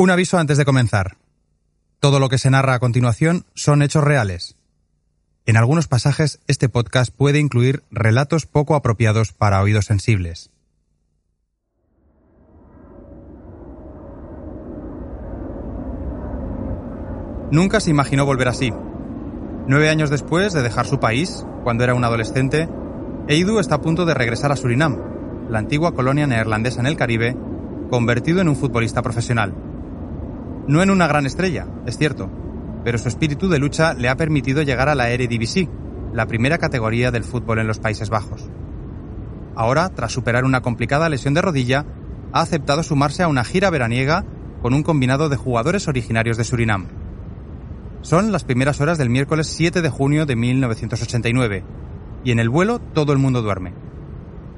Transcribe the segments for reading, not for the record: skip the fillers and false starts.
Un aviso antes de comenzar. Todo lo que se narra a continuación son hechos reales. En algunos pasajes, este podcast puede incluir relatos poco apropiados para oídos sensibles. Nunca se imaginó volver así. 9 años después de dejar su país, cuando era un adolescente, Edu está a punto de regresar a Surinam, la antigua colonia neerlandesa en el Caribe, convertido en un futbolista profesional. No en una gran estrella, es cierto, pero su espíritu de lucha le ha permitido llegar a la Eredivisie, la primera categoría del fútbol en los Países Bajos. Ahora, tras superar una complicada lesión de rodilla, ha aceptado sumarse a una gira veraniega con un combinado de jugadores originarios de Surinam. Son las primeras horas del miércoles 7 de junio de 1989, y en el vuelo todo el mundo duerme.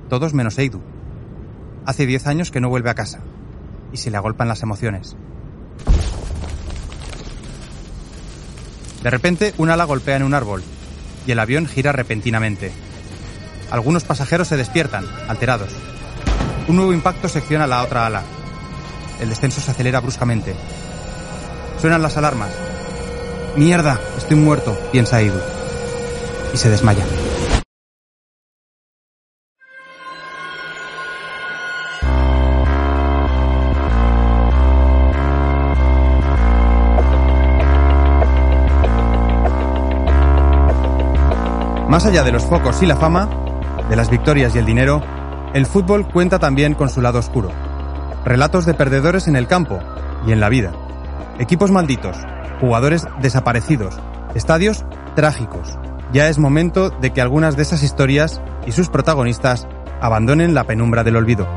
Todos menos Edu. Hace 10 años que no vuelve a casa, y se le agolpan las emociones. De repente, un ala golpea en un árbol, y el avión gira repentinamente. Algunos pasajeros se despiertan, alterados. Un nuevo impacto secciona la otra ala. El descenso se acelera bruscamente. Suenan las alarmas. «¡Mierda! Estoy muerto», piensa Edu. Y se desmaya. Más allá de los focos y la fama, de las victorias y el dinero, el fútbol cuenta también con su lado oscuro. Relatos de perdedores en el campo y en la vida. Equipos malditos, jugadores desaparecidos, estadios trágicos. Ya es momento de que algunas de esas historias y sus protagonistas abandonen la penumbra del olvido.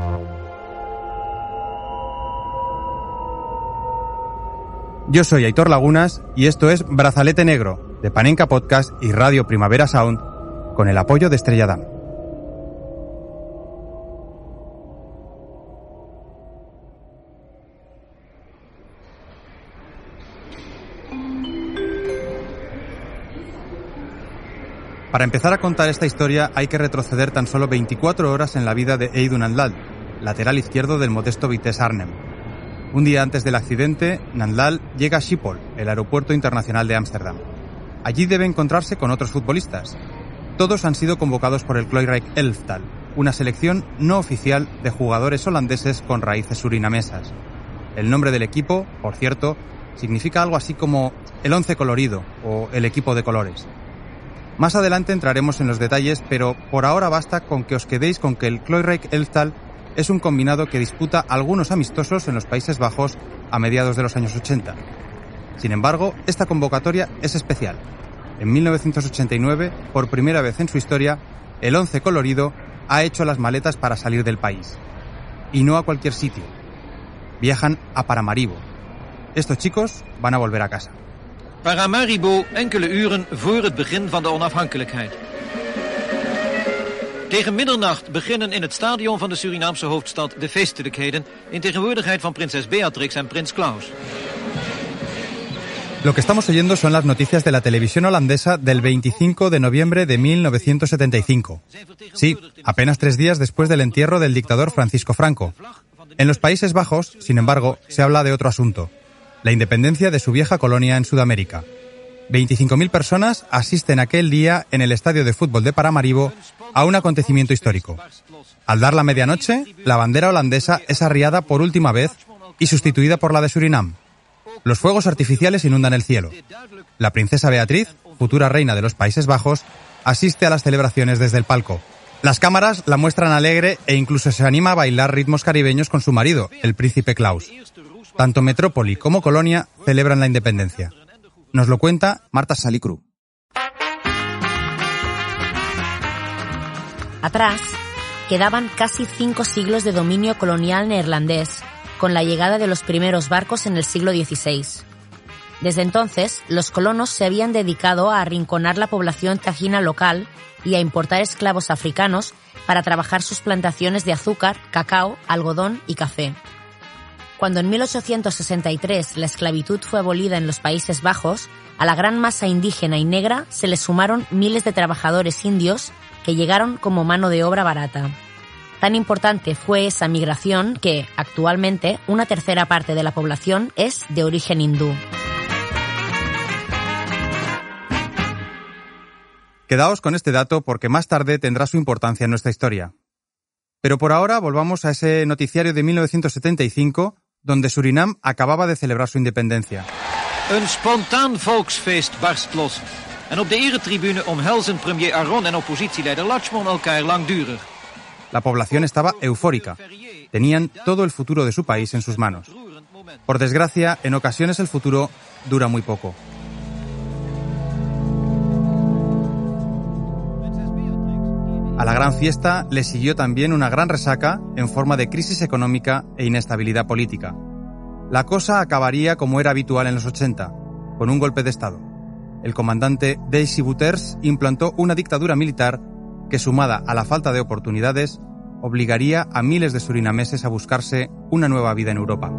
Yo soy Aitor Lagunas y esto es Brazalete Negro, de Panenka Podcast y Radio Primavera Sound, con el apoyo de Estrella Damm. Para empezar a contar esta historia hay que retroceder tan solo 24 horas en la vida de Edu Nandlal, lateral izquierdo del modesto Vitesse Arnhem. Un día antes del accidente, Nandlal llega a Schiphol, el aeropuerto internacional de Ámsterdam. Allí debe encontrarse con otros futbolistas. Todos han sido convocados por el Kleireich Elftal, una selección no oficial de jugadores holandeses con raíces surinamesas. El nombre del equipo, por cierto, significa algo así como el once colorido o el equipo de colores. Más adelante entraremos en los detalles, pero por ahora basta con que os quedéis con que el Kleireich Elftal es un combinado que disputa algunos amistosos en los Países Bajos a mediados de los años 80. Sin embargo, esta convocatoria es especial. En 1989, por primera vez en su historia, el once colorido ha hecho las maletas para salir del país. Y no a cualquier sitio. Viajan a Paramaribo. Estos chicos van a volver a casa. Paramaribo enkele uren voor het begin van de onafhankelijkheid. Tegen middernacht beginnen in het stadion van de Surinaamse hoofdstad de feestelijkheden in tegenwoordigheid van prinses Beatrix en prins Klaus. Lo que estamos oyendo son las noticias de la televisión holandesa del 25 de noviembre de 1975. Sí, apenas 3 días después del entierro del dictador Francisco Franco. En los Países Bajos, sin embargo, se habla de otro asunto: la independencia de su vieja colonia en Sudamérica. 25.000 personas asisten aquel día en el estadio de fútbol de Paramaribo a un acontecimiento histórico. Al dar la medianoche, la bandera holandesa es arriada por última vez y sustituida por la de Surinam. Los fuegos artificiales inundan el cielo. La princesa Beatriz, futura reina de los Países Bajos, asiste a las celebraciones desde el palco. Las cámaras la muestran alegre e incluso se anima a bailar ritmos caribeños con su marido, el príncipe Klaus. Tanto metrópoli como colonia celebran la independencia. Nos lo cuenta Marta Salicru. Atrás quedaban casi 5 siglos de dominio colonial neerlandés, con la llegada de los primeros barcos en el siglo XVI. Desde entonces, los colonos se habían dedicado a arrinconar la población tajina local y a importar esclavos africanos para trabajar sus plantaciones de azúcar, cacao, algodón y café. Cuando en 1863 la esclavitud fue abolida en los Países Bajos, a la gran masa indígena y negra se le sumaron miles de trabajadores indios que llegaron como mano de obra barata. Tan importante fue esa migración que, actualmente, una tercera parte de la población es de origen hindú. Quedaos con este dato porque más tarde tendrá su importancia en nuestra historia. Pero por ahora volvamos a ese noticiario de 1975, donde Surinam acababa de celebrar su independencia. Een spontaan volksfeest barst los. En op de eretribune omhelzen premier Aron en oppositieleider Lachman elkaar langdurig. La población estaba eufórica. Tenían todo el futuro de su país en sus manos. Por desgracia, en ocasiones el futuro dura muy poco. A la gran fiesta le siguió también una gran resaca en forma de crisis económica e inestabilidad política. La cosa acabaría como era habitual en los 80, con un golpe de Estado. El comandante Desi Bouterse implantó una dictadura militar que, sumada a la falta de oportunidades, obligaría a miles de surinameses a buscarse una nueva vida en Europa.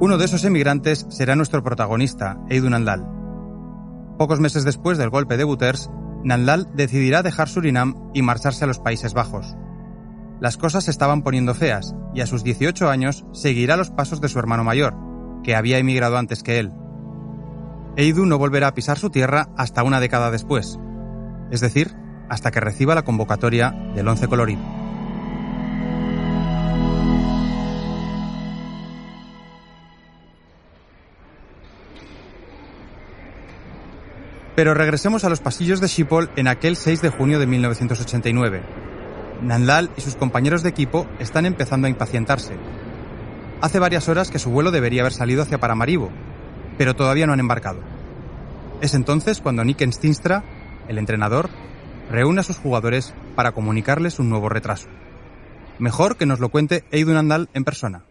Uno de esos emigrantes será nuestro protagonista, Edu Nandal. Pocos meses después del golpe de Bouterse, Nandal decidirá dejar Surinam y marcharse a los Países Bajos. Las cosas se estaban poniendo feas y a sus 18 años seguirá los pasos de su hermano mayor, que había emigrado antes que él. Edu no volverá a pisar su tierra hasta una década después, es decir, hasta que reciba la convocatoria del Once Colorido. Pero regresemos a los pasillos de Schiphol en aquel 6 de junio de 1989. Nandal y sus compañeros de equipo están empezando a impacientarse. Hace varias horas que su vuelo debería haber salido hacia Paramaribo, pero todavía no han embarcado. Es entonces cuando Nick Stienstra, el entrenador, reúne a sus jugadores para comunicarles un nuevo retraso. Mejor que nos lo cuente Edu Nandal en persona.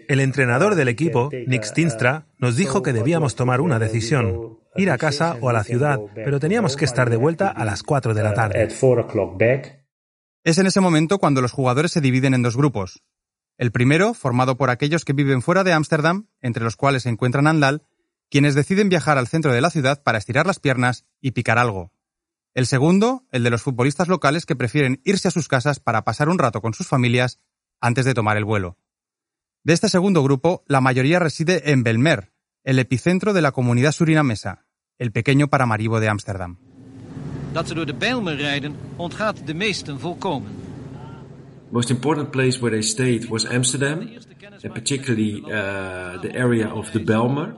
El entrenador del equipo, Nick Stienstra, nos dijo que debíamos tomar una decisión, ir a casa o a la ciudad, pero teníamos que estar de vuelta a las 4 de la tarde. Es en ese momento cuando los jugadores se dividen en dos grupos. El primero, formado por aquellos que viven fuera de Ámsterdam, entre los cuales se encuentra Nandal, quienes deciden viajar al centro de la ciudad para estirar las piernas y picar algo. El segundo, el de los futbolistas locales que prefieren irse a sus casas para pasar un rato con sus familias antes de tomar el vuelo. De este segundo grupo, la mayoría reside en Belmer, el epicentro de la comunidad surinamesa, el pequeño Paramaribo de Ámsterdam. Dat ze door de Bijlmer rijden, ontgaat de meesten volkomen. Most important place where they stayed was Amsterdam, and particularly the area of the Bijlmer.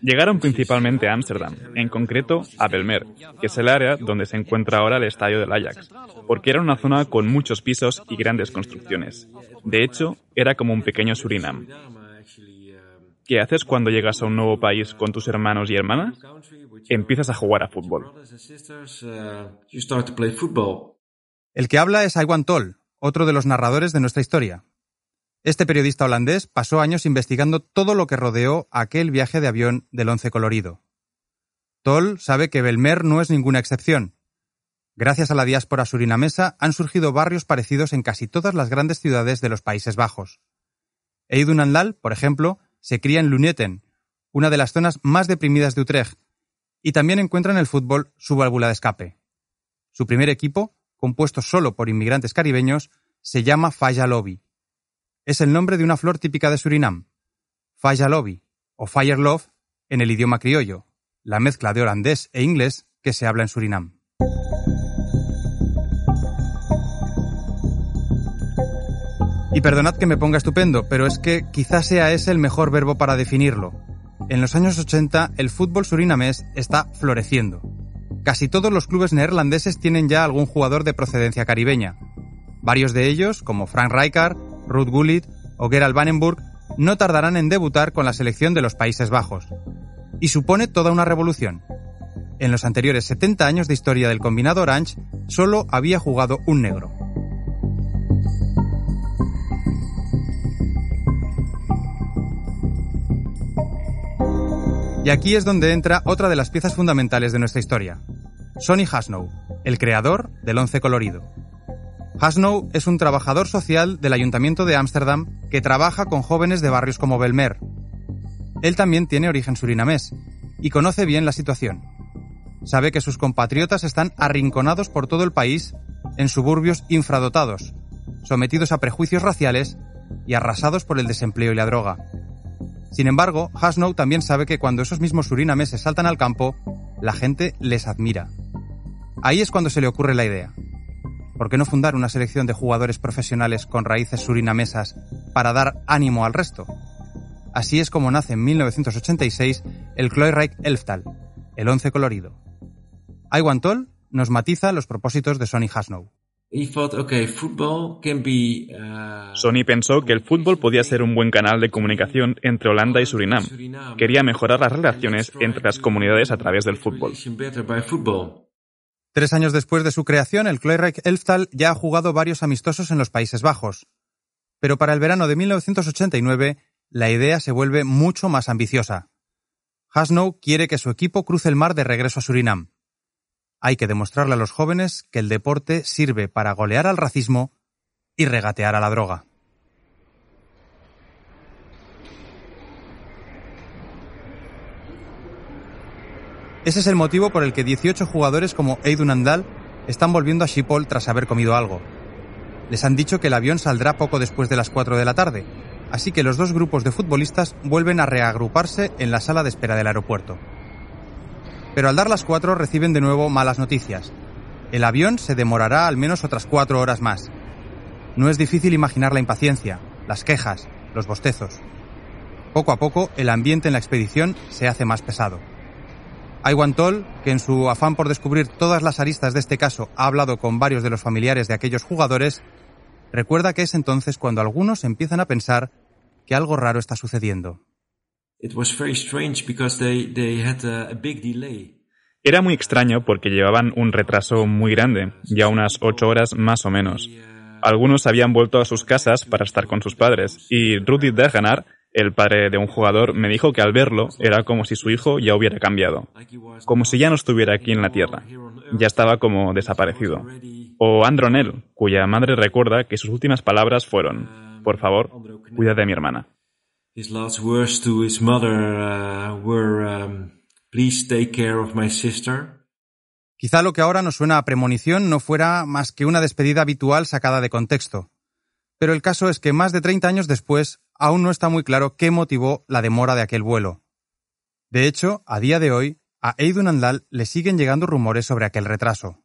Llegaron principalmente a Ámsterdam, en concreto a Belmer, que es el área donde se encuentra ahora el estadio del Ajax, porque era una zona con muchos pisos y grandes construcciones. De hecho, era como un pequeño Surinam. ¿Qué haces cuando llegas a un nuevo país con tus hermanos y hermanas? Empiezas a jugar a fútbol. El que habla es Iwan Tol, otro de los narradores de nuestra historia. Este periodista holandés pasó años investigando todo lo que rodeó aquel viaje de avión del Once Colorido. Tol sabe que Belmer no es ninguna excepción. Gracias a la diáspora surinamesa han surgido barrios parecidos en casi todas las grandes ciudades de los Países Bajos. Edu Nandal, por ejemplo, se cría en Luneten, una de las zonas más deprimidas de Utrecht, y también encuentra en el fútbol su válvula de escape. Su primer equipo, compuesto solo por inmigrantes caribeños, se llama Faya Lobby. Es el nombre de una flor típica de Surinam, Faya Lobby, o Fire Love en el idioma criollo, la mezcla de holandés e inglés que se habla en Surinam. Y perdonad que me ponga estupendo, pero es que quizás sea ese el mejor verbo para definirlo. En los años 80, el fútbol surinamés está floreciendo. Casi todos los clubes neerlandeses tienen ya algún jugador de procedencia caribeña. Varios de ellos, como Frank Rijkaard, Ruud Gullit o Gerald Vanenburg, no tardarán en debutar con la selección de los Países Bajos. Y supone toda una revolución. En los anteriores 70 años de historia del combinado Orange, solo había jugado un negro. Y aquí es donde entra otra de las piezas fundamentales de nuestra historia. Sonny Hasnow, el creador del Once Colorido. Hasnow es un trabajador social del Ayuntamiento de Ámsterdam que trabaja con jóvenes de barrios como Belmer. Él también tiene origen surinamés y conoce bien la situación. Sabe que sus compatriotas están arrinconados por todo el país en suburbios infradotados, sometidos a prejuicios raciales y arrasados por el desempleo y la droga. Sin embargo, Hasnow también sabe que cuando esos mismos surinameses saltan al campo, la gente les admira. Ahí es cuando se le ocurre la idea. ¿Por qué no fundar una selección de jugadores profesionales con raíces surinamesas para dar ánimo al resto? Así es como nace en 1986 el Kleurrijk Elftal, el 11 colorido. Aywan Tol nos matiza los propósitos de Sonny Hasnow. Sonny pensó que el fútbol podía ser un buen canal de comunicación entre Holanda y Surinam. Quería mejorar las relaciones entre las comunidades a través del fútbol. 3 años después de su creación, el Kleurrijk Elftal ya ha jugado varios amistosos en los Países Bajos. Pero para el verano de 1989, la idea se vuelve mucho más ambiciosa. Hasnow quiere que su equipo cruce el mar de regreso a Surinam. Hay que demostrarle a los jóvenes que el deporte sirve para golear al racismo y regatear a la droga. Ese es el motivo por el que 18 jugadores como Aidoo Ndal están volviendo a Schiphol tras haber comido algo. Les han dicho que el avión saldrá poco después de las 4 de la tarde, así que los 2 grupos de futbolistas vuelven a reagruparse en la sala de espera del aeropuerto. Pero al dar las 4 reciben de nuevo malas noticias. El avión se demorará al menos otras 4 horas más. No es difícil imaginar la impaciencia, las quejas, los bostezos. Poco a poco, el ambiente en la expedición se hace más pesado. Aywan Tol, que en su afán por descubrir todas las aristas de este caso ha hablado con varios de los familiares de aquellos jugadores, recuerda que es entonces cuando algunos empiezan a pensar que algo raro está sucediendo. Era muy extraño porque llevaban un retraso muy grande, ya unas 8 horas más o menos. Algunos habían vuelto a sus casas para estar con sus padres, y Rudy Degenaar, el padre de un jugador, me dijo que al verlo era como si su hijo ya hubiera cambiado, como si ya no estuviera aquí en la tierra, ya estaba como desaparecido. O Andronel, cuya madre recuerda que sus últimas palabras fueron: por favor, cuida de mi hermana. His last words to his mother were, please take care of my sister. Quizá lo que ahora nos suena a premonición no fuera más que una despedida habitual sacada de contexto. Pero el caso es que más de 30 años después, aún no está muy claro qué motivó la demora de aquel vuelo. De hecho, a día de hoy, a Aidoo Ndal le siguen llegando rumores sobre aquel retraso.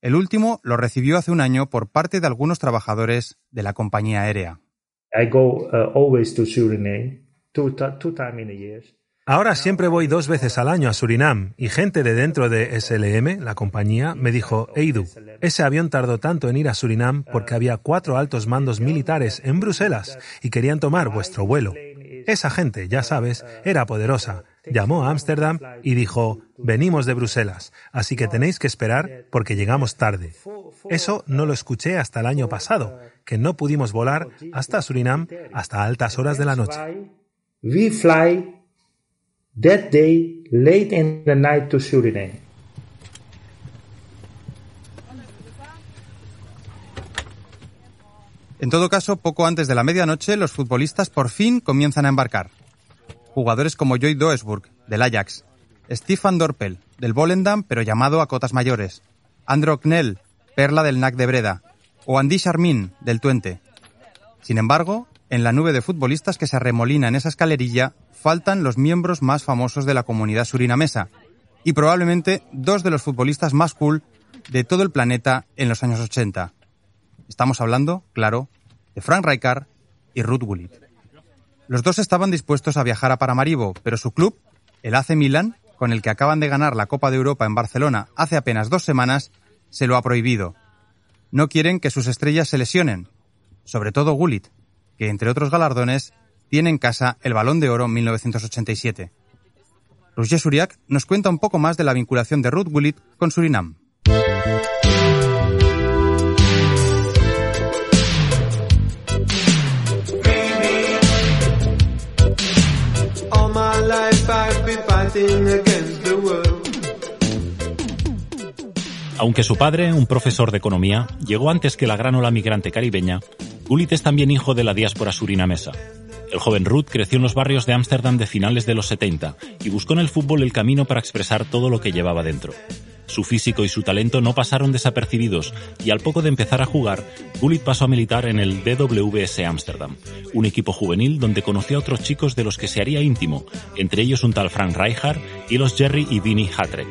El último lo recibió hace un año por parte de algunos trabajadores de la compañía aérea. I go always to Suriname, two times in a year. Ahora siempre voy 2 veces al año a Surinam y gente de dentro de SLM, la compañía, me dijo: Aidoo, ese avión tardó tanto en ir a Surinam porque había 4 altos mandos militares en Bruselas y querían tomar vuestro vuelo. Esa gente, ya sabes, era poderosa. Llamó a Ámsterdam y dijo: venimos de Bruselas, así que tenéis que esperar porque llegamos tarde. Eso no lo escuché hasta el año pasado, que no pudimos volar hasta Surinam hasta altas horas de la noche. We fly that day late in the night to Suriname. En todo caso, poco antes de la medianoche, los futbolistas por fin comienzan a embarcar. Jugadores como Joy Doesburg, del Ajax, Stefan Dorpel, del Volendam, pero llamado a cotas mayores, Andro Knell, perla del NAC de Breda, o Andy Charmin, del Twente. Sin embargo, en la nube de futbolistas que se arremolina en esa escalerilla, faltan los miembros más famosos de la comunidad surinamesa, y probablemente 2 de los futbolistas más cool de todo el planeta en los años 80. Estamos hablando, claro, de Frank Rijkaard y Ruud Gullit. Los 2 estaban dispuestos a viajar a Paramaribo, pero su club, el AC Milan, con el que acaban de ganar la Copa de Europa en Barcelona hace apenas 2 semanas, se lo ha prohibido. No quieren que sus estrellas se lesionen, sobre todo Gullit, que entre otros galardones tiene en casa el Balón de Oro 1987. Roger Suriac nos cuenta un poco más de la vinculación de Ruud Gullit con Surinam. Aunque su padre, un profesor de economía, llegó antes que la gran ola migrante caribeña, Gullit es también hijo de la diáspora surinamesa. El joven Ruud creció en los barrios de Ámsterdam de finales de los 70 y buscó en el fútbol el camino para expresar todo lo que llevaba dentro. Su físico y su talento no pasaron desapercibidos y al poco de empezar a jugar, Gullit pasó a militar en el DWS Ámsterdam, un equipo juvenil donde conoció a otros chicos de los que se haría íntimo, entre ellos un tal Frank Rijkaard y los Jerry y Vinnie Hattrek.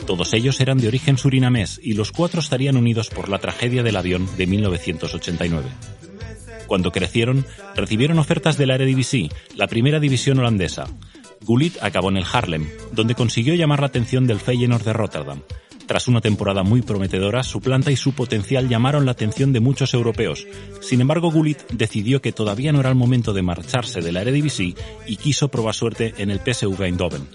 Todos ellos eran de origen surinamés y los cuatro estarían unidos por la tragedia del avión de 1989. Cuando crecieron, recibieron ofertas de la Eredivisie, la primera división holandesa. Gullit acabó en el Haarlem, donde consiguió llamar la atención del Feyenoord de Rotterdam. Tras una temporada muy prometedora, su planta y su potencial llamaron la atención de muchos europeos. Sin embargo, Gullit decidió que todavía no era el momento de marcharse de la Eredivisie y quiso probar suerte en el PSV Eindhoven.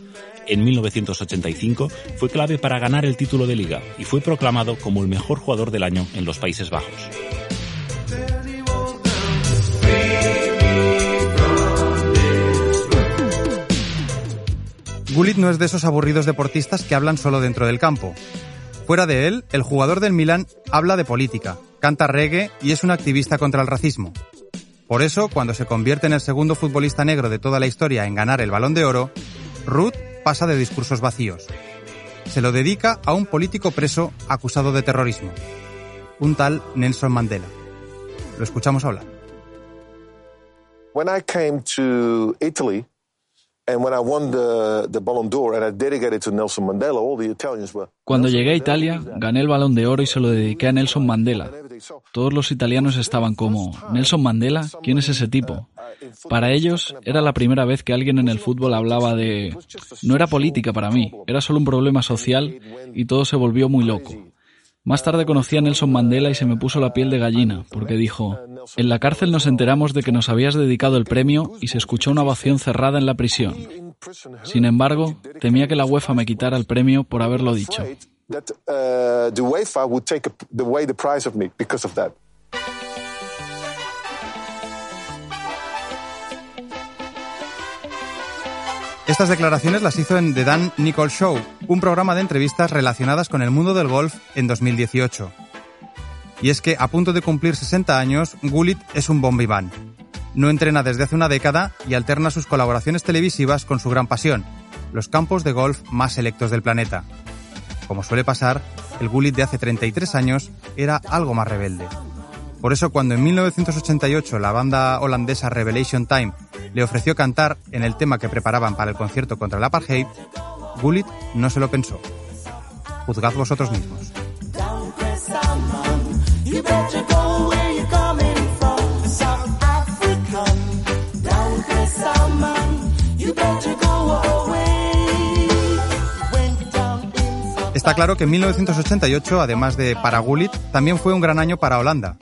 En 1985 fue clave para ganar el título de Liga y fue proclamado como el mejor jugador del año en los Países Bajos. Gullit no es de esos aburridos deportistas que hablan solo dentro del campo. Fuera de él, el jugador del Milan habla de política, canta reggae y es un activista contra el racismo. Por eso, cuando se convierte en el segundo futbolista negro de toda la historia en ganar el Balón de Oro, Ruud pasa de discursos vacíos. Se lo dedica a un político preso acusado de terrorismo, un tal Nelson Mandela. Lo escuchamos hablar. When I came to Italy, and when I won the Ballon d'Or and I dedicated to Nelson Mandela, all the Italians were... Cuando llegué a Italia, gané el Balón de Oro y se lo dediqué a Nelson Mandela. Todos los italianos estaban como, ¿Nelson Mandela? ¿Quién es ese tipo? Para ellos, era la primera vez que alguien en el fútbol hablaba de... No era política para mí, era solo un problema social y todo se volvió muy loco. Más tarde conocí a Nelson Mandela y se me puso la piel de gallina, porque dijo, en la cárcel nos enteramos de que nos habías dedicado el premio y se escuchó una ovación cerrada en la prisión. Sin embargo, temía que la UEFA me quitara el premio por haberlo dicho. Estas declaraciones las hizo en The Dan Nicol Show, un programa de entrevistas relacionadas con el mundo del golf en 2018. Y es que, a punto de cumplir 60 años, Gullit es un bombiván. No entrena desde hace una década y alterna sus colaboraciones televisivas con su gran pasión, los campos de golf más selectos del planeta. Como suele pasar, el Gullit de hace 33 años era algo más rebelde. Por eso, cuando en 1988 la banda holandesa Revelation Time le ofreció cantar en el tema que preparaban para el concierto contra el apartheid, Gullit no se lo pensó. Juzgad vosotros mismos. Está claro que 1988, además de para Gullit, también fue un gran año para Holanda.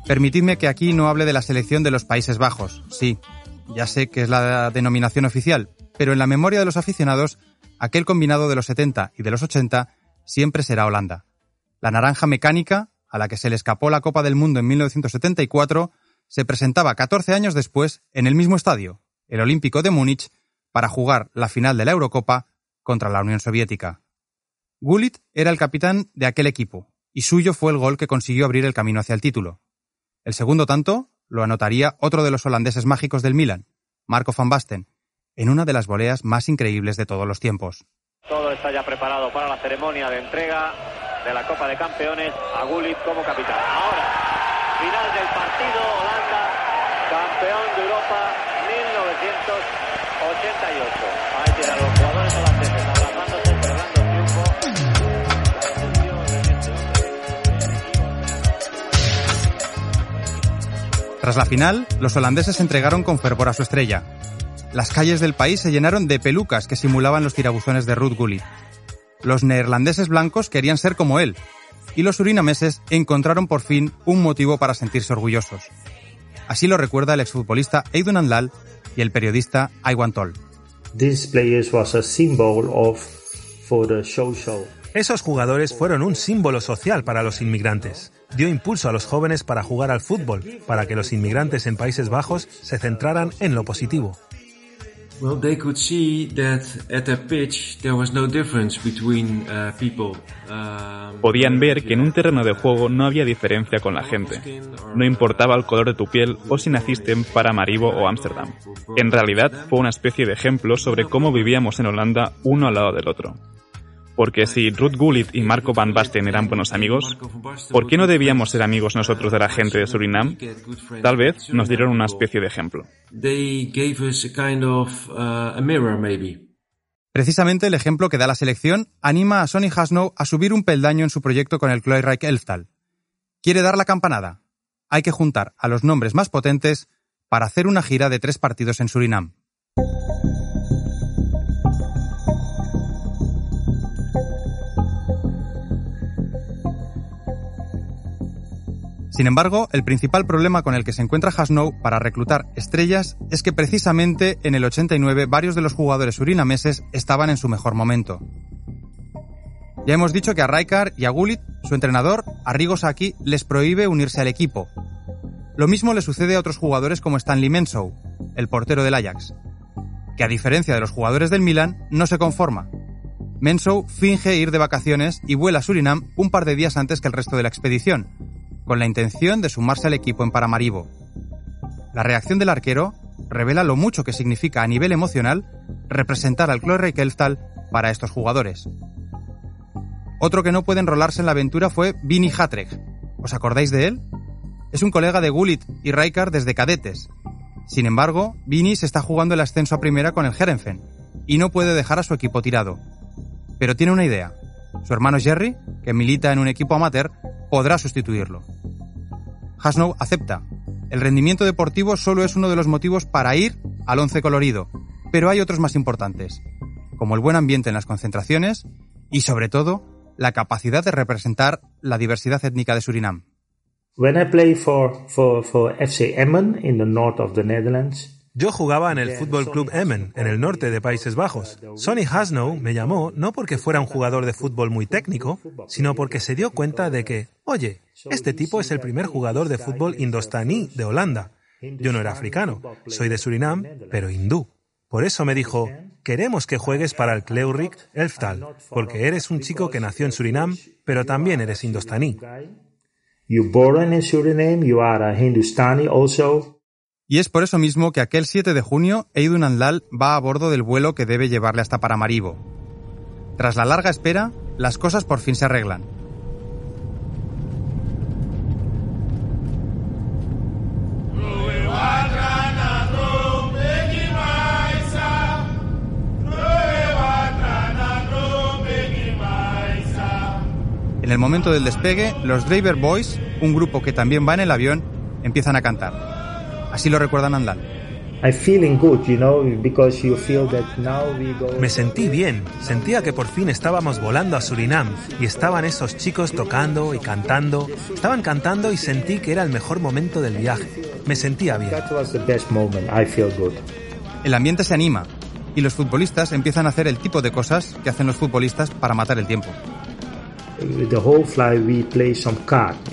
Permitidme que aquí no hable de la selección de los Países Bajos. Sí, ya sé que es la denominación oficial, pero en la memoria de los aficionados, aquel combinado de los 70 y de los 80 siempre será Holanda. La naranja mecánica, a la que se le escapó la Copa del Mundo en 1974, se presentaba 14 años después en el mismo estadio, el Olímpico de Múnich, para jugar la final de la Eurocopa contra la Unión Soviética. Gullit era el capitán de aquel equipo, y suyo fue el gol que consiguió abrir el camino hacia el título. El segundo tanto lo anotaría otro de los holandeses mágicos del Milan, Marco van Basten, en una de las voleas más increíbles de todos los tiempos. Todo está ya preparado para la ceremonia de entrega de la Copa de Campeones a Gullit como capitán. Ahora, final del partido, Holanda, campeón de Europa 1988. Ahí tienen los jugadores holandeses abrazándose, celebrando el triunfo. Tras la final, los holandeses se entregaron con fervor a su estrella. Las calles del país se llenaron de pelucas que simulaban los tirabuzones de Ruud Gullit. Los neerlandeses blancos querían ser como él, y los surinameses encontraron por fin un motivo para sentirse orgullosos. Así lo recuerda el exfutbolista Edu Nandlal y el periodista Iwan Tol. Esos jugadores fueron un símbolo social para los inmigrantes. Dio impulso a los jóvenes para jugar al fútbol, para que los inmigrantes en Países Bajos se centraran en lo positivo. Well, they could see that at that pitch there was no difference between people. Podían ver que en un terreno de juego no había diferencia con la gente. No importaba el color de tu piel o si naciste en Paramaribo o Ámsterdam. En realidad fue una especie de ejemplo sobre cómo vivíamos en Holanda uno al lado del otro. Porque si Ruud Gullit y Marco van Basten eran buenos amigos, ¿por qué no debíamos ser amigos nosotros de la gente de Surinam? Tal vez nos dieron una especie de ejemplo. Precisamente el ejemplo que da la selección anima a Sonny Hasno a subir un peldaño en su proyecto con el Kleurrijk Elftal. Quiere dar la campanada. Hay que juntar a los nombres más potentes para hacer una gira de 3 partidos en Surinam. Sin embargo, el principal problema con el que se encuentra Hasno para reclutar estrellas es que precisamente en el 89 varios de los jugadores surinameses estaban en su mejor momento. Ya hemos dicho que a Rijkaard y a Gullit, su entrenador, Arrigo Sacchi, les prohíbe unirse al equipo. Lo mismo le sucede a otros jugadores como Stanley Mensou, el portero del Ajax, que a diferencia de los jugadores del Milan, no se conforma. Mensou finge ir de vacaciones y vuela a Surinam un par de días antes que el resto de la expedición, con la intención de sumarse al equipo en Paramaribo. La reacción del arquero revela lo mucho que significa a nivel emocional representar al Kleurrijk Elftal para estos jugadores. Otro que no puede enrolarse en la aventura fue Vini Hatrek. ¿Os acordáis de él? Es un colega de Gullit y Rijkaard desde cadetes. Sin embargo, Vini se está jugando el ascenso a primera con el Heerenveen y no puede dejar a su equipo tirado. Pero tiene una idea. Su hermano Jerry, que milita en un equipo amateur, podrá sustituirlo. Hasno acepta. El rendimiento deportivo solo es uno de los motivos para ir al once colorido, pero hay otros más importantes, como el buen ambiente en las concentraciones y, sobre todo, la capacidad de representar la diversidad étnica de Surinam. When I play for FC Emmen in the north of the Netherlands, yo jugaba en el Fútbol Club Emmen, en el norte de Países Bajos. Sonny Hasno me llamó no porque fuera un jugador de fútbol muy técnico, sino porque se dio cuenta de que, oye, este tipo es el primer jugador de fútbol indostaní de Holanda. Yo no era africano, soy de Surinam, pero hindú. Por eso me dijo, queremos que juegues para el Kleurrijk Elftal, porque eres un chico que nació en Surinam, pero también eres indostaní. You born in Suriname, you are a Hindustani also. Y es por eso mismo que aquel 7 de junio, Aidoo Nandlall va a bordo del vuelo que debe llevarle hasta Paramaribo. Tras la larga espera, las cosas por fin se arreglan. En el momento del despegue, los Driver Boys, un grupo que también va en el avión, empiezan a cantar. Así lo recuerda Nandlall. Me sentí bien, sentía que por fin estábamos volando a Surinam y estaban esos chicos tocando y cantando. Estaban cantando y sentí que era el mejor momento del viaje. Me sentía bien. El ambiente se anima y los futbolistas empiezan a hacer el tipo de cosas que hacen los futbolistas para matar el tiempo.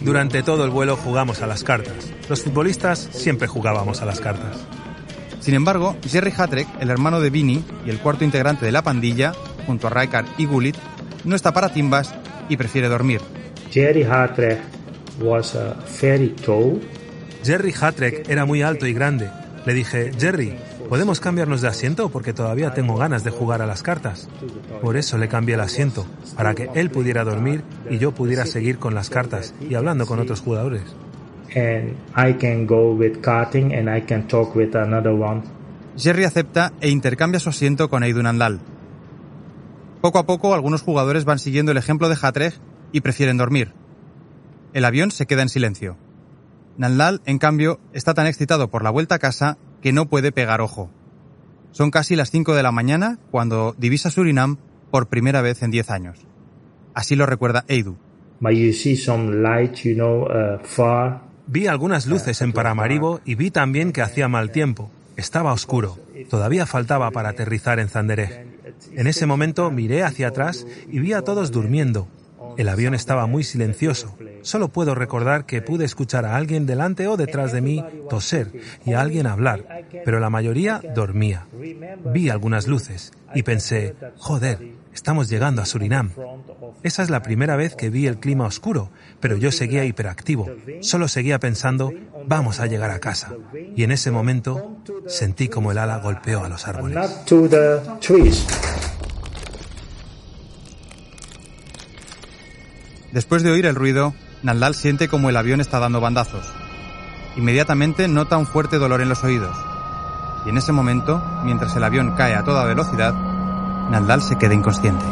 Durante todo el vuelo jugamos a las cartas. Los futbolistas siempre jugábamos a las cartas. Sin embargo, Jerry Hatrek, el hermano de Vini y el cuarto integrante de la pandilla, junto a Rijkaard y Gullit, no está para timbas y prefiere dormir. Jerry Hatrek era muy alto y grande. Le dije, Jerry, ¿podemos cambiarnos de asiento? Porque todavía tengo ganas de jugar a las cartas. Por eso le cambié el asiento, para que él pudiera dormir y yo pudiera seguir con las cartas y hablando con otros jugadores. Jerry acepta e intercambia su asiento con Aidoo Nandlall. Poco a poco, algunos jugadores van siguiendo el ejemplo de Hatrek y prefieren dormir. El avión se queda en silencio. Nandlall, en cambio, está tan excitado por la vuelta a casa que no puede pegar ojo. Son casi las 5 de la mañana cuando divisa Surinam por primera vez en 10 años. Así lo recuerda Aidoo. Vi algunas luces en Paramaribo y vi también que hacía mal tiempo. Estaba oscuro. Todavía faltaba para aterrizar en Zanderij. En ese momento miré hacia atrás y vi a todos durmiendo. El avión estaba muy silencioso. Solo puedo recordar que pude escuchar a alguien delante o detrás de mí toser y a alguien hablar. pero la mayoría dormía. Vi algunas luces y pensé, joder, estamos llegando a Surinam. Esa es la primera vez que vi el clima oscuro, pero yo seguía hiperactivo. Solo seguía pensando, vamos a llegar a casa. Y en ese momento sentí como el ala golpeó a los árboles. Después de oír el ruido, Nandlal siente como el avión está dando bandazos. Inmediatamente nota un fuerte dolor en los oídos. Y en ese momento, mientras el avión cae a toda velocidad, Nandlal se queda inconsciente.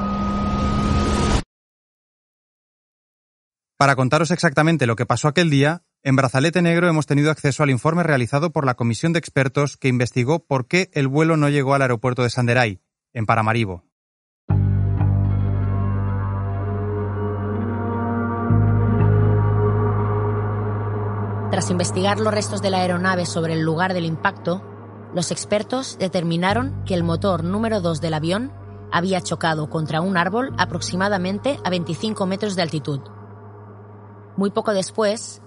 Para contaros exactamente lo que pasó aquel día, en Brazalete Negro hemos tenido acceso al informe realizado por la comisión de expertos que investigó por qué el vuelo no llegó al aeropuerto de Sanderai, en Paramaribo. Tras investigar los restos de la aeronave sobre el lugar del impacto, los expertos determinaron que el motor número 2 del avión había chocado contra un árbol aproximadamente a 25 metros de altitud. Muy poco después,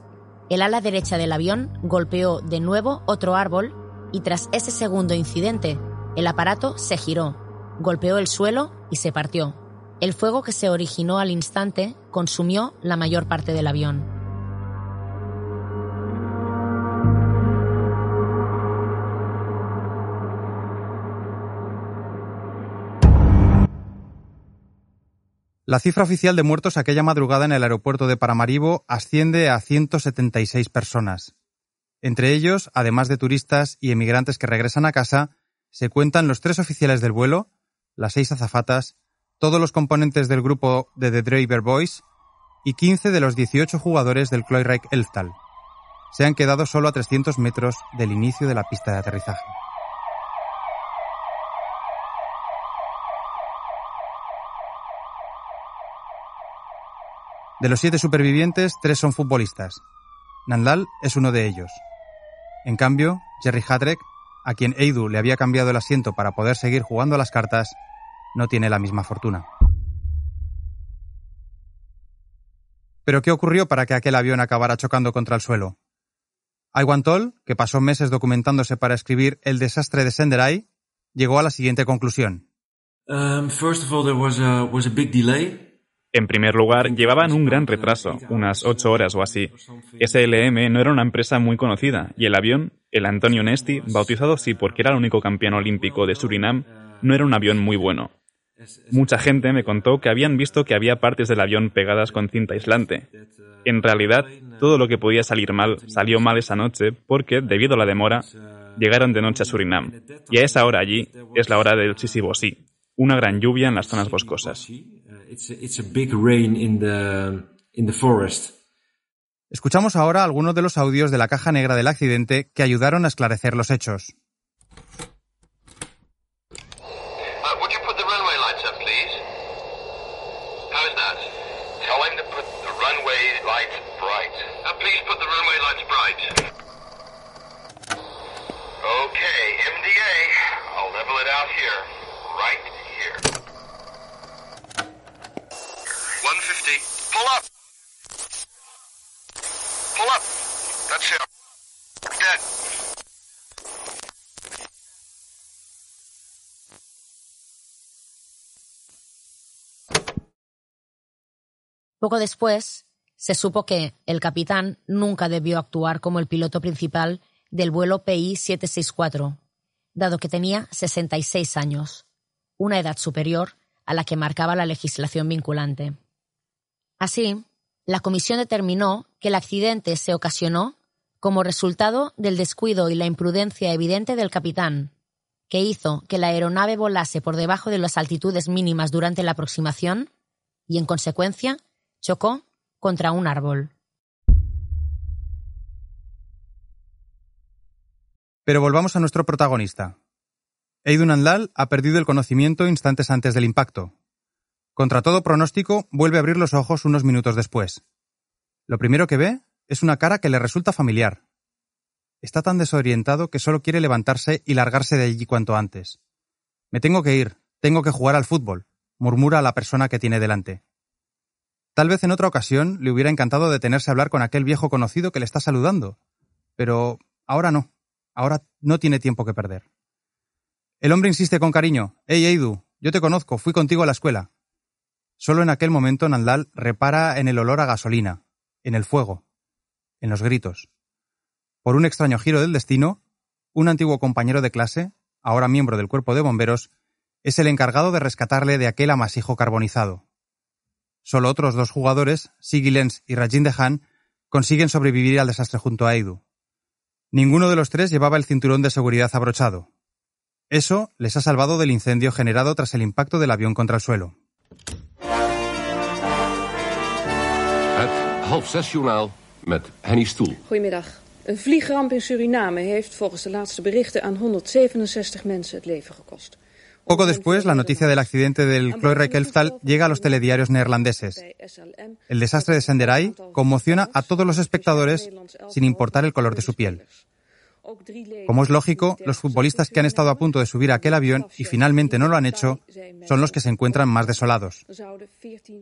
el ala derecha del avión golpeó de nuevo otro árbol y tras ese segundo incidente, el aparato se giró, golpeó el suelo y se partió. El fuego que se originó al instante consumió la mayor parte del avión. La cifra oficial de muertos aquella madrugada en el aeropuerto de Paramaribo asciende a 176 personas. Entre ellos, además de turistas y emigrantes que regresan a casa, se cuentan los 3 oficiales del vuelo, las 6 azafatas, todos los componentes del grupo de The Driver Boys y 15 de los 18 jugadores del Kleireich Elftal. Se han quedado solo a 300 metros del inicio de la pista de aterrizaje. De los 7 supervivientes, 3 son futbolistas. Nandlal es uno de ellos. En cambio, Jerry Hadrek, a quien Eidu le había cambiado el asiento para poder seguir jugando a las cartas, no tiene la misma fortuna. ¿Pero qué ocurrió para que aquel avión acabara chocando contra el suelo? Aiwan Tol, que pasó meses documentándose para escribir El desastre de Sanderai, llegó a la siguiente conclusión. First of all, there was a big delay. En primer lugar, llevaban un gran retraso, unas 8 horas o así. SLM no era una empresa muy conocida, y el avión, el Antonio Nesti, bautizado así porque era el único campeón olímpico de Surinam, no era un avión muy bueno. Mucha gente me contó que habían visto que había partes del avión pegadas con cinta aislante. En realidad, todo lo que podía salir mal, salió mal esa noche porque, debido a la demora, llegaron de noche a Surinam. Y a esa hora allí es la hora del Sisibosí, una gran lluvia en las zonas boscosas. It's a big rain in the forest. Escuchamos ahora algunos de los audios de la caja negra del accidente que ayudaron a esclarecer los hechos. Would you put the runway lights up, please? How is that? Tell him to put the runway lights bright. Please put the runway lights bright. Okay, MDA. I'll level it out here. Right here. 150. Pull up. Pull up. That's it. Dead. Poco después, se supo que el capitán nunca debió actuar como el piloto principal del vuelo PI-764, dado que tenía 66 años, una edad superior a la que marcaba la legislación vinculante. Así, la comisión determinó que el accidente se ocasionó como resultado del descuido y la imprudencia evidente del capitán, que hizo que la aeronave volase por debajo de las altitudes mínimas durante la aproximación y, en consecuencia, chocó contra un árbol. Pero volvamos a nuestro protagonista. Eidu Nandlal ha perdido el conocimiento instantes antes del impacto. Contra todo pronóstico, vuelve a abrir los ojos unos minutos después. Lo primero que ve es una cara que le resulta familiar. Está tan desorientado que solo quiere levantarse y largarse de allí cuanto antes. «Me tengo que ir, tengo que jugar al fútbol», murmura a la persona que tiene delante. Tal vez en otra ocasión le hubiera encantado detenerse a hablar con aquel viejo conocido que le está saludando. Pero ahora no. ahora no tiene tiempo que perder. El hombre insiste con cariño. «Hey, Eidu, yo te conozco, fui contigo a la escuela». Solo en aquel momento Nandlal repara en el olor a gasolina, en el fuego, en los gritos. Por un extraño giro del destino, un antiguo compañero de clase, ahora miembro del cuerpo de bomberos, es el encargado de rescatarle de aquel amasijo carbonizado. Solo otros 2 jugadores, Siggy Lenz y Rajinder Khan, consiguen sobrevivir al desastre junto a Eidu. Ninguno de los 3 llevaba el cinturón de seguridad abrochado. Eso les ha salvado del incendio generado tras el impacto del avión contra el suelo. Het 5:30-journaal met Henny Stoel. Goedemiddag. Een vliegramp in Suriname heeft volgens de laatste berichten aan 167 mensen het leven gekost. Poco después, la noticia del accidente del Cloyra Kelftal llega a los telediarios neerlandeses. El desastre de Senderai conmociona a todos los espectadores sin importar el color de su piel. Como es lógico, los futbolistas que han estado a punto de subir a aquel avión y finalmente no lo han hecho, son los que se encuentran más desolados.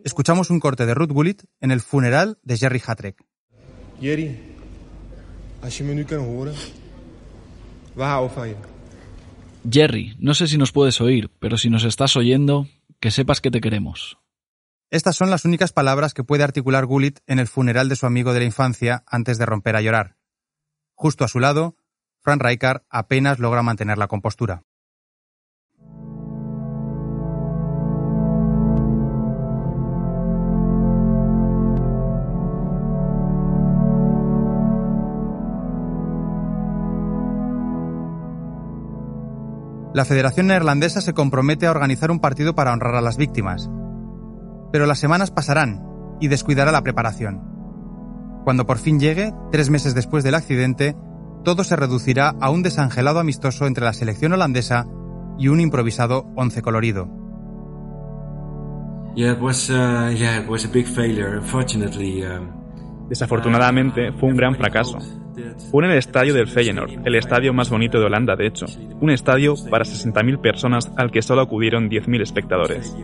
Escuchamos un corte de Ruud Gullit en el funeral de Gerry Hatrek. Jerry, als je me nu kan horen, we houden van je. Jerry, no sé si nos puedes oír, pero si nos estás oyendo, que sepas que te queremos. Estas son las únicas palabras que puede articular Gullit en el funeral de su amigo de la infancia antes de romper a llorar. Justo a su lado, Frank Rijkaard apenas logra mantener la compostura. La Federación Neerlandesa se compromete a organizar un partido para honrar a las víctimas. Pero las semanas pasarán y descuidará la preparación. Cuando por fin llegue, 3 meses después del accidente, todo se reducirá a un desangelado amistoso entre la selección holandesa y un improvisado 11 colorido. It was a big failure, unfortunately. Desafortunadamente, fue un gran fracaso. Fue en el estadio del Feyenoord, el estadio más bonito de Holanda, de hecho. Un estadio para 60.000 personas al que solo acudieron 10.000 espectadores.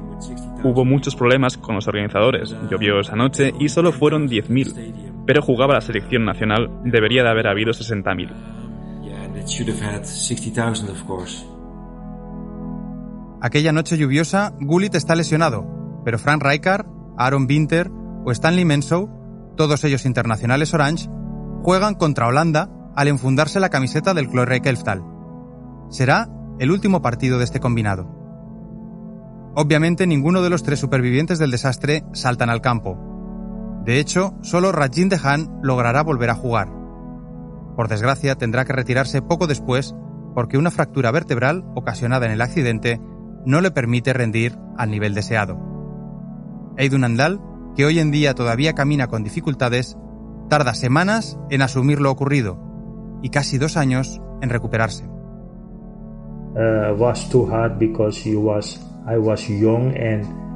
Hubo muchos problemas con los organizadores, llovió esa noche y solo fueron 10.000. Pero jugaba la selección nacional, debería de haber habido 60.000. Aquella noche lluviosa, Gullit está lesionado, pero Frank Rijkaard, Aaron Winter o Stanley Menzo, todos ellos internacionales Orange, juegan contra Holanda al enfundarse la camiseta del Cloyra Kelftal. Será el último partido de este combinado. Obviamente ninguno de los 3 supervivientes del desastre saltan al campo. De hecho, solo Rajinder Khan logrará volver a jugar. Por desgracia, tendrá que retirarse poco después porque una fractura vertebral ocasionada en el accidente no le permite rendir al nivel deseado. Eidu Nandlal, que hoy en día todavía camina con dificultades, tarda semanas en asumir lo ocurrido y casi 2 años en recuperarse.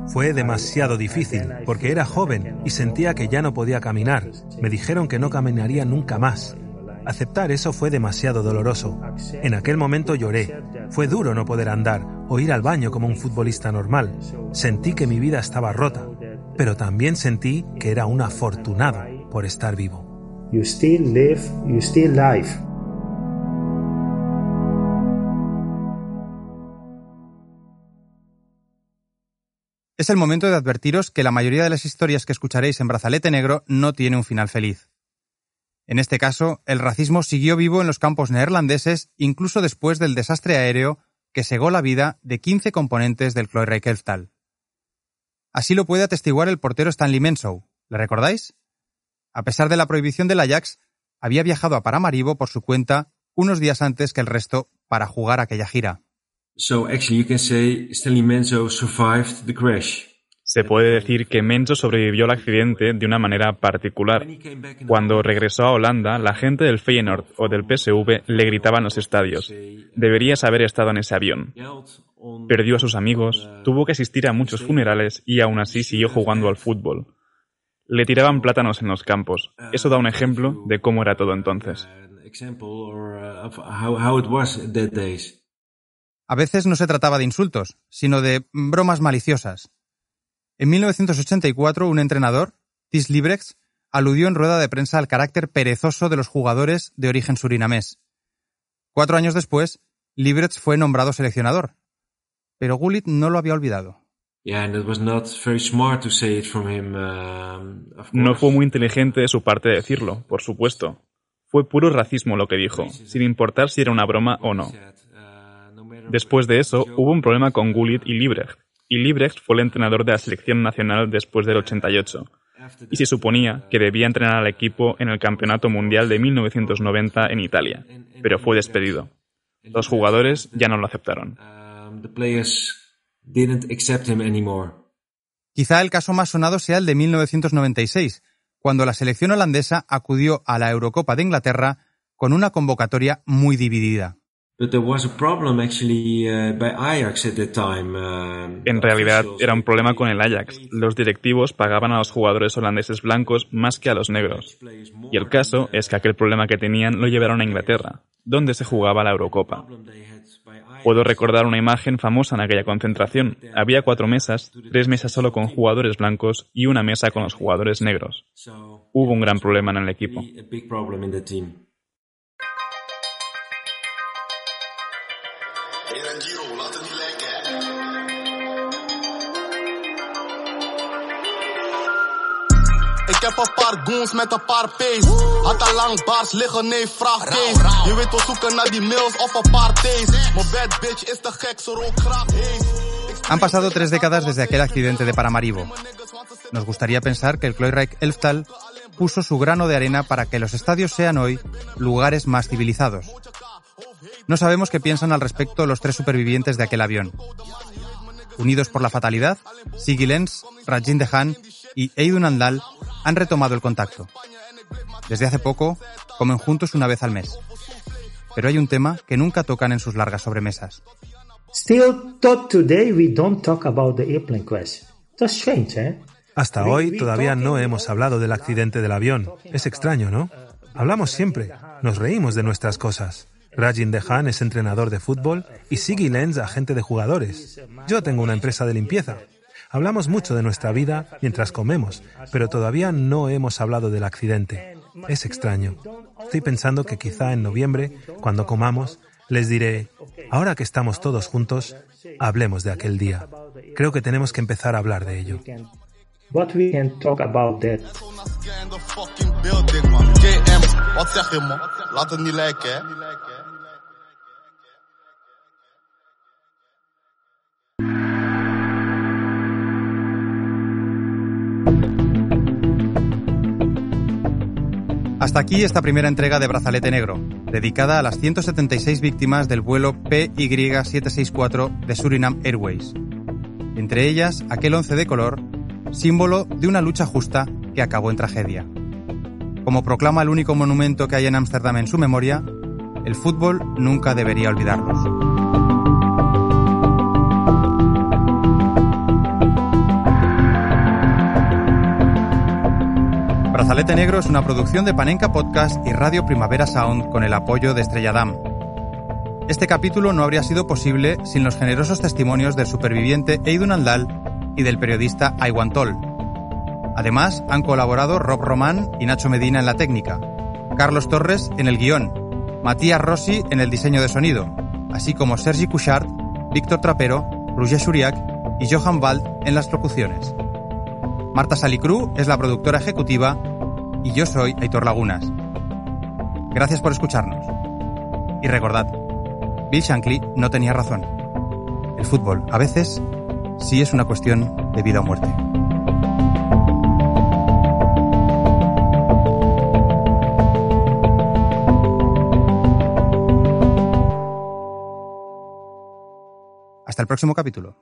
Fue demasiado difícil, porque era joven y sentía que ya no podía caminar. Me dijeron que no caminaría nunca más. Aceptar eso fue demasiado doloroso. En aquel momento lloré. Fue duro no poder andar o ir al baño como un futbolista normal. Sentí que mi vida estaba rota, pero también sentí que era un afortunado por estar vivo. You still live, you still live. Es el momento de advertiros que la mayoría de las historias que escucharéis en Brazalete Negro no tiene un final feliz. En este caso, el racismo siguió vivo en los campos neerlandeses incluso después del desastre aéreo que cegó la vida de 15 componentes del Cloyra Kelftal. Así lo puede atestiguar el portero Stanley Menzo. ¿Le recordáis? A pesar de la prohibición del Ajax, había viajado a Paramaribo por su cuenta unos días antes que el resto para jugar aquella gira. So actually you can say Stanley Menzo survived the crash. Se puede decir que Menzo sobrevivió al accidente de una manera particular. Cuando regresó a Holanda, la gente del Feyenoord o del PSV le gritaba en los estadios: «Deberías haber estado en ese avión». Perdió a sus amigos, tuvo que asistir a muchos funerales y aún así siguió jugando al fútbol. Le tiraban plátanos en los campos. Eso da un ejemplo de cómo era todo entonces. A veces no se trataba de insultos, sino de bromas maliciosas. En 1984, un entrenador, Thijs Liebrechts, aludió en rueda de prensa al carácter perezoso de los jugadores de origen surinamés. 4 años después, Lieberts fue nombrado seleccionador, pero Gullit no lo había olvidado. No fue muy inteligente de su parte decirlo, por supuesto. Fue puro racismo lo que dijo, sin importar si era una broma o no. Después de eso, hubo un problema con Gullit y Liebrecht fue el entrenador de la selección nacional después del 88, y se suponía que debía entrenar al equipo en el Campeonato Mundial de 1990 en Italia, pero fue despedido. Los jugadores ya no lo aceptaron. Quizá el caso más sonado sea el de 1996, cuando la selección holandesa acudió a la Eurocopa de Inglaterra con una convocatoria muy dividida. En realidad era un problema con el Ajax. Los directivos pagaban a los jugadores holandeses blancos más que a los negros. Y el caso es que aquel problema que tenían lo llevaron a Inglaterra, donde se jugaba la Eurocopa. Puedo recordar una imagen famosa en aquella concentración. Había 4 mesas, 3 mesas solo con jugadores blancos y una mesa con los jugadores negros. Hubo un gran problema en el equipo. Ik heb een paar goons met een paar P's. Had al lang bars liggen, nee, vraag Kees. Je weet wel zoeken naar die mails of een paar T's. Mijn bad bitch is te gek, ze rookt graag Ace. Han pasado 3 décadas desde aquel accidente de Paramaribo. Nos gustaría pensar que el Kleurrijk Elftal puso su grano de arena para que los estadios sean hoy lugares más civilizados. No sabemos qué piensan al respecto los 3 supervivientes de aquel avión. Unidos por la fatalidad, Siggy Lenz, Rajin de Haan y Eidun Andal han retomado el contacto. Desde hace poco, comen juntos una vez al mes. Pero hay un tema que nunca tocan en sus largas sobremesas. Still, tot today we don't talk about the airplane crash. That's strange, eh? Hasta hoy todavía no hemos hablado del accidente del avión. Es extraño, ¿no? Hablamos siempre, nos reímos de nuestras cosas. Rajin de Haan es entrenador de fútbol y Siggy Lenz agente de jugadores. Yo tengo una empresa de limpieza. Hablamos mucho de nuestra vida mientras comemos, pero todavía no hemos hablado del accidente. Es extraño. Estoy pensando que quizá en noviembre, cuando comamos, les diré, ahora que estamos todos juntos, hablemos de aquel día. Creo que tenemos que empezar a hablar de ello. But we can talk about that. Wat zeg je, man? Laat het niet lijken, hè? Hasta aquí esta primera entrega de Brazalete Negro, dedicada a las 176 víctimas del vuelo PY764 de Suriname Airways. Entre ellas, aquel 11 de color, símbolo de una lucha justa que acabó en tragedia. Como proclama el único monumento que hay en Ámsterdam en su memoria, el fútbol nunca debería olvidarlos. Brazalete Negro es una producción de Panenka Podcast y Radio Primavera Sound con el apoyo de Estrella Damm. Este capítulo no habría sido posible sin los generosos testimonios del superviviente Eidun Andal y del periodista Aiwan Tol. Además, han colaborado Rob Román y Nacho Medina en la técnica, Carlos Torres en el guión, Matías Rossi en el diseño de sonido, así como Sergi Cuixart, Víctor Trapero, Roger Churiac y Johan Wald en las locuciones. Marta Salicru es la productora ejecutiva y yo soy Aitor Lagunas. Gracias por escucharnos. Y recordad, Bill Shankly no tenía razón. El fútbol, a veces, sí es una cuestión de vida o muerte. Hasta el próximo capítulo.